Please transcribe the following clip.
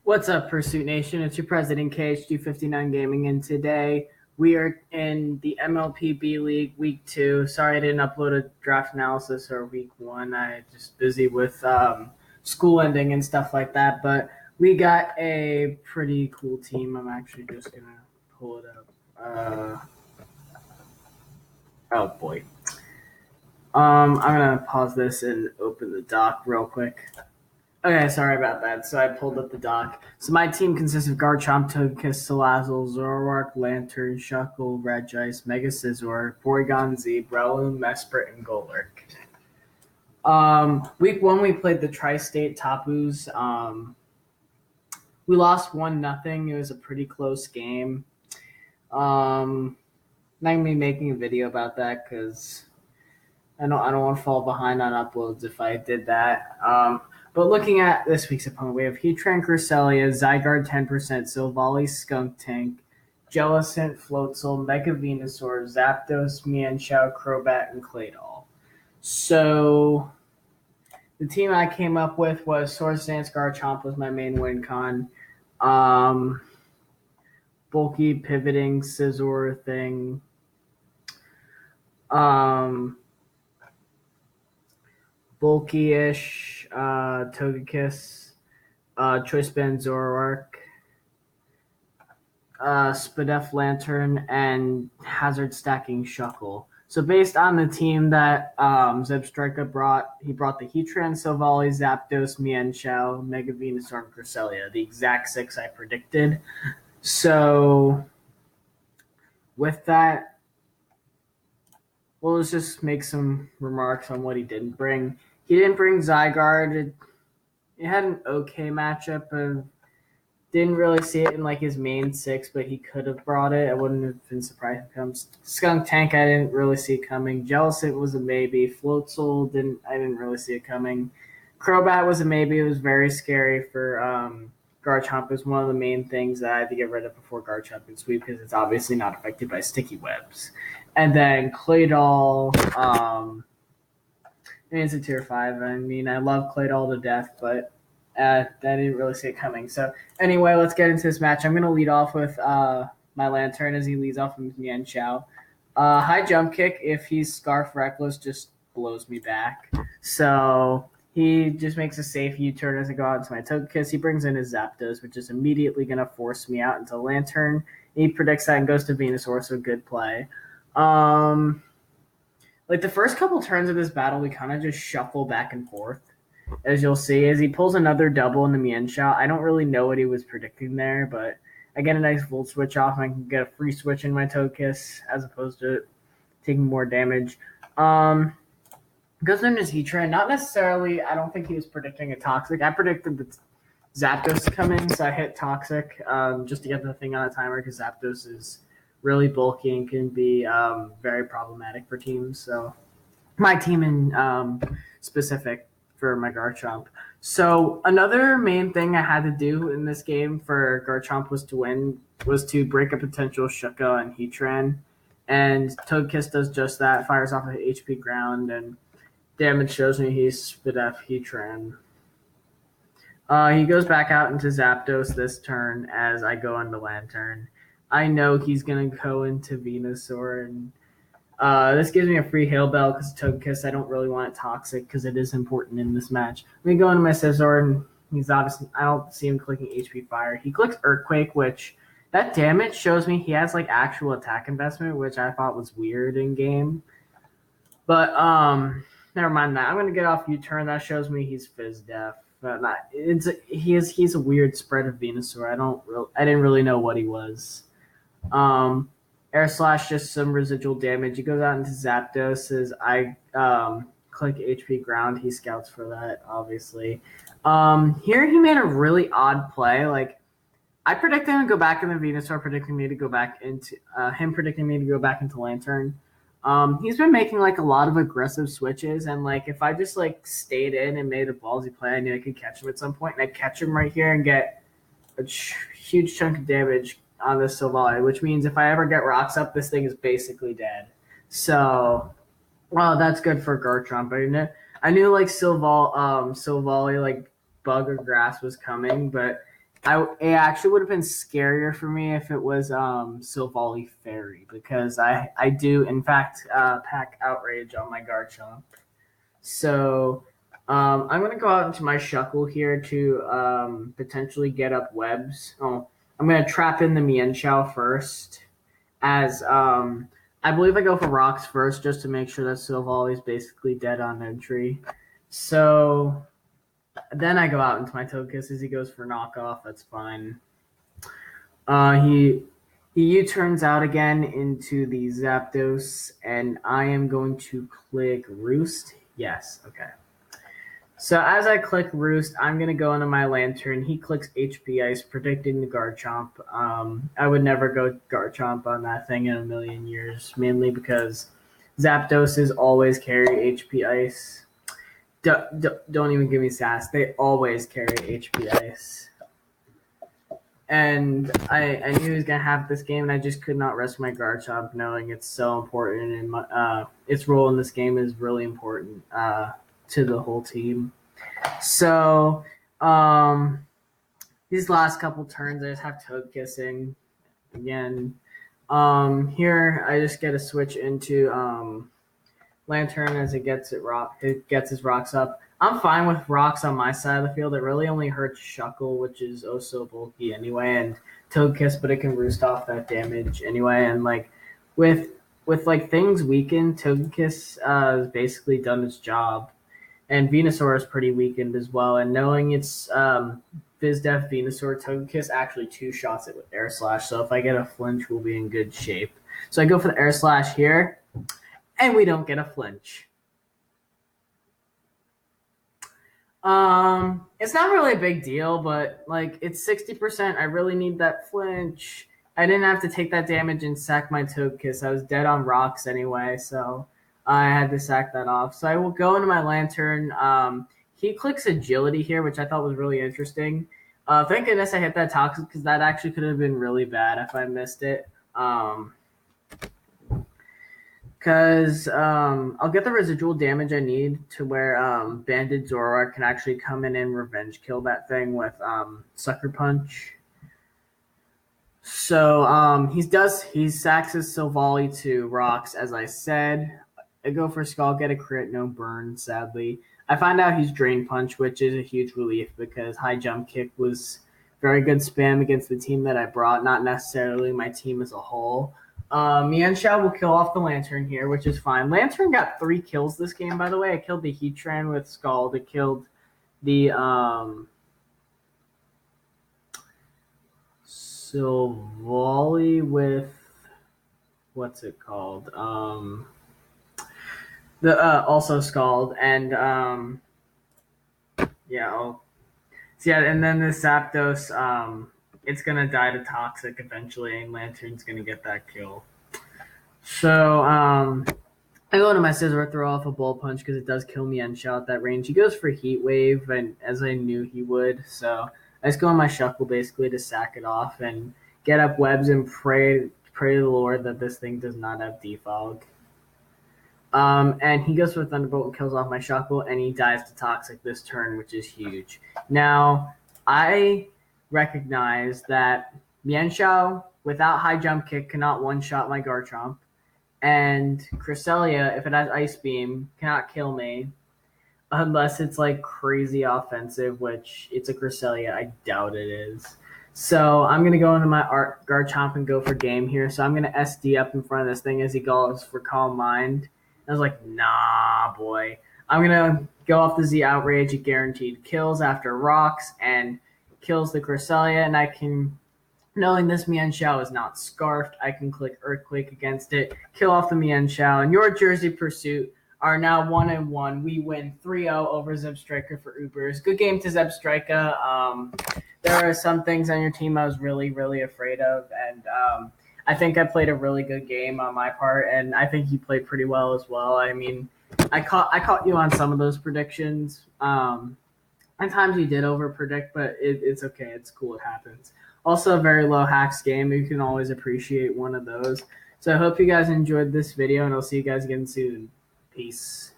What's up, Pursuit Nation? It's your president, KH259 Gaming, and today we are in the MLP B League Week 2. Sorry I didn't upload a draft analysis or Week 1. I just busy with school ending and stuff like that, but we got a pretty cool team. I'm actually just going to pull it up. Oh, boy. I'm going to pause this and open the doc real quick. Okay, sorry about that. So I pulled up the doc. So my team consists of Garchomp, Togekiss, Salazzle, Zoroark, Lantern, Shuckle, Regice, Mega Scizor, Porygon Z, Breloom, Mesprit, and Golurk. Week 1 we played the Tri-State Tapus. We lost 1-0. It was a pretty close game. Not gonna be making a video about that because I don't want to fall behind on uploads if I did that. But looking at this week's opponent, we have Heatran, Cresselia, Zygarde 10%, Silvally, Skuntank, Jellicent, Floatzel, Mega Venusaur, Zapdos, Mienshao, Crobat, and Claydol. So the team I came up with was Swords Dance Garchomp was my main win con. Bulky pivoting Scizor thing. Bulky-ish, Togekiss, Choice Band Zoroark, Spadef Lantern, and Hazard Stacking Shuckle. So based on the team that Zebstrika brought, he brought the Heatran, Silvally, Zapdos, Mienshao, Mega Venusaur, and Cresselia, the exact 6 I predicted. So with that, well, let's just make some remarks on what he didn't bring. He didn't bring Zygarde. It had an okay matchup, and didn't really see it in like his main 6, but he could have brought it. I wouldn't have been surprised if it comes. Skuntank, I didn't really see coming. Jellicent was a maybe. Floatzel, I didn't really see it coming. Crobat was a maybe. It was very scary for Garchomp. It was one of the main things that I had to get rid of before Garchomp could sweep because it's obviously not affected by sticky webs. And then Claydol, it's a tier 5. I mean, I love Claydol to death, but I didn't really see it coming. So anyway, let's get into this match. I'm going to lead off with my Lantern as he leads off with Mienshao. High jump kick, if he's Scarf Reckless, just blows me back. So he just makes a safe U-turn as I go out into my Togekiss. He brings in his Zapdos, which is immediately going to force me out into Lantern. He predicts that and goes to Venusaur, so good play. Like the first couple turns of this battle, we kind of just shuffle back and forth, as you'll see, as he pulls another double in the Mienshao. I don't really know what he was predicting there, but I get a nice Volt Switch off, and I can get a free switch in my Togekiss as opposed to taking more damage. Goes in his Heatran. Not necessarily, I don't think he was predicting a Toxic. I predicted the Zapdos coming, so I hit Toxic just to get the thing on a timer because Zapdos is really bulky and can be very problematic for teams. So my team in specific for my Garchomp. So another main thing I had to do in this game for Garchomp was to break a potential Shucko and Heatran. And Togekiss does just that, fires off an HP ground, and damage shows me he's Spadef Heatran. He goes back out into Zapdos this turn as I go into Lantern. I know he's going to go into Venusaur, and this gives me a free Hail Bell because Togekiss, I don't really want it Toxic because it is important in this match. We go into my Scizor, and he's obviously, I don't see him clicking HP Fire. He clicks Earthquake, which that damage shows me he has like actual attack investment, which I thought was weird in game. But never mind that. I'm going to get off U-turn. That shows me he's Fizz Def. He's a weird spread of Venusaur. I didn't really know what he was. Air Slash, just some residual damage. He goes out into Zapdos as I click HP Ground. He scouts for that, obviously. Here he made a really odd play. Like, I predicted him to go back in the Venusaur, predicting me to go back into Lantern. He's been making like a lot of aggressive switches, and like if I just like stayed in and made a ballsy play, I knew I could catch him at some point, and I'd catch him right here and get a huge chunk of damage on this Silvally, which means if I ever get rocks up, this thing is basically dead. So, well, that's good for Garchomp. I knew like Silvally like bug or grass was coming, but It actually would have been scarier for me if it was Silvally Fairy, because I do in fact pack Outrage on my Garchomp. So I'm gonna go out into my Shuckle here to potentially get up webs. Oh, I'm gonna trap in the Mienshao first, as I believe I go for rocks first just to make sure that Silvally is basically dead on entry. So then I go out into my Togekiss as he goes for knockoff. That's fine. He U-turns out again into the Zapdos, and I am going to click Roost. Yes, okay. So as I click Roost, I'm going to go into my Lantern. He clicks HP Ice, predicting the Garchomp. I would never go Garchomp on that thing in a million years, mainly because Zapdoses always carry HP Ice. Don't even give me sass. They always carry HP Ice. And I knew he was going to have this game, and I just could not rest my Garchomp, knowing it's so important, and its role in this game is really important to the whole team. So these last couple turns, I just have Toadkissing again. Here, I just get to switch into Lantern as it gets his rocks up. I'm fine with rocks on my side of the field. It really only hurts Shuckle, which is oh so bulky anyway, and Togekiss, but it can roost off that damage anyway. And like with like things weakened, Togekiss has basically done its job, and Venusaur is pretty weakened as well. And knowing it's Vizdef, Venusaur, Togekiss actually two shots it with Air Slash. So if I get a flinch, we'll be in good shape. So I go for the Air Slash here, and we don't get a flinch. It's not really a big deal, but like it's 60%. I really need that flinch. I didn't have to take that damage and sack my Togekiss. I was dead on rocks anyway, so I had to sack that off. So I will go into my Lantern. He clicks Agility here, which I thought was really interesting. Thank goodness I hit that Toxic, because that actually could have been really bad if I missed it. Because I'll get the residual damage I need to where Banded Zoroark can actually come in and revenge kill that thing with Sucker Punch. So he sacks his Silvally to rocks, as I said. I go for Skull, get a crit, no burn, sadly. I find out he's Drain Punch, which is a huge relief because High Jump Kick was very good spam against the team that I brought, not necessarily my team as a whole. Mienshao will kill off the Lantern here, which is fine. Lantern got 3 kills this game, by the way. I killed the Heatran with Scald. I killed the Silvally with what's it called? Also Scald, and and then the Zapdos, it's gonna die to Toxic eventually, and Lantern's gonna get that kill. So I go into my Scizor, throw off a Bull Punch because it does kill Mienshao at that range. He goes for Heat Wave, and as I knew he would, so I just go on my Shuckle basically to sack it off and get up webs and pray to the Lord that this thing does not have Defog. And he goes for Thunderbolt and kills off my Shuckle, and he dies to Toxic this turn, which is huge. Now, I recognize that Mienshao, without High Jump Kick, cannot one-shot my Garchomp, and Cresselia, if it has Ice Beam, cannot kill me unless it's like crazy offensive, which it's a Cresselia. I doubt it is. So I'm going to go into my Garchomp and go for game here. So I'm going to SD up in front of this thing as he goes for Calm Mind. I was like, nah, boy. I'm going to go off the Z Outrage. It guaranteed kills after rocks and kills the Cresselia. And I can, knowing this Mienshao is not scarfed, I can click Earthquake against it, kill off the Mienshao. And your Jersey Pursuit are now 1-1. We win 3-0 over ZebstrikaforUbers. Good game to Zebstrika. There are some things on your team I was really, really afraid of. And I think I played a really good game on my part, and I think you played pretty well as well. I mean, I caught you on some of those predictions. At times you did overpredict, but it's okay. It's cool. It happens. Also, a very low hacks game. You can always appreciate one of those. So I hope you guys enjoyed this video, and I'll see you guys again soon. Peace.